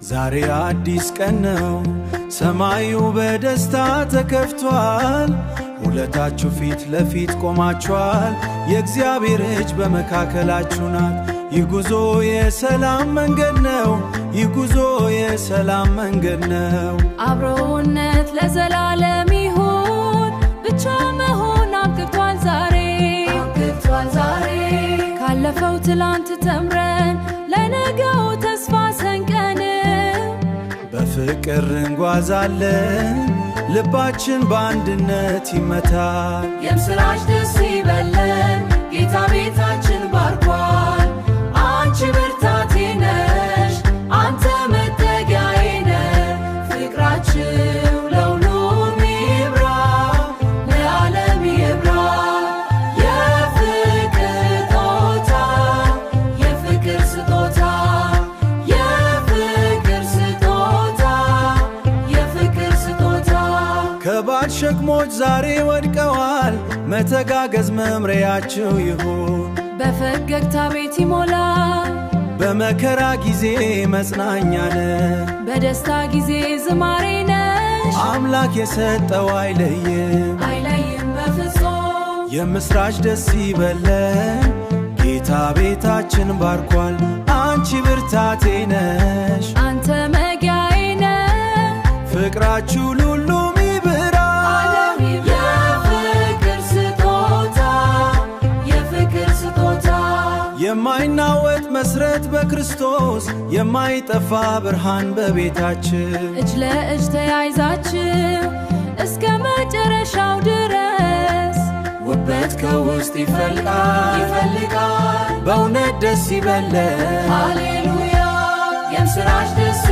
ዛሬ አዲስ ቀን ነው፣ ሰማዩ በደስታ ተከፍቷል። ሁለታችሁ ፊት ለፊት ቆማችኋል፣ የእግዚአብሔር እጅ በመካከላችሁ ናት። ይህ ጉዞ የሰላም መንገድ ነው፣ ይህ ጉዞ የሰላም መንገድ ነው። አብሮነት ለዘላለም ይሁን፣ ብቻ መሆን አብቅቷል ዛሬ። ካለፈው ትላንት ተምረን ለነገው ተስፋ ሰንቀን በፍቅር እንጓዛለን፣ ልባችን በአንድነት ይመታል። የምስራች ደስ ይበለን፣ ጌታ ቤታችን ባርኳል። አንቺ ብርታቴ ነሽ፣ አንተ መጠጊያዬ ነህ። ፍቅራችሁ ለሁሉም ይብራ፣ ለዓለም ይብራ። የፍቅር ስጦታ፣ የፍቅር ስጦታ፣ የፍቅር ስጦታ፣ የፍቅር ስጦታ። ከባድ ሸክሞች ዛሬ ወድቀዋል፣ መተጋገዝ መምሪያችሁ ይሁን። በፈገግታ ቤት ይሞላል፣ በመከራ ጊዜ መጽናኛ ነህ። በደስታ ጊዜ ዝማሬ ነሽ። አምላክ የሰጠው አይለይም በፍጹም። የምስራች ደስ ይበለን፣ ጌታ ቤታችን ባርኳል። አንቺ ብርታቴ ነሽ፣ አንተ መግያዬ ነህ። ፍቅራችሁ ለሁሉም ይብራ። የፍቅር ስጦታ፣ የፍቅር ስጦታ። የማይናወጥ መስረት በክርስቶስ፣ የማይጠፋ ብርሃን በቤታችን። እጅ ለእጅ ተያይዛችሁ እስከ መጨረሻው ድረስ ውበት ከውስጥ ይፈልቃል፣ በእውነት ደስ ይበለን። ሃሌሉያ። የምስራች ደስ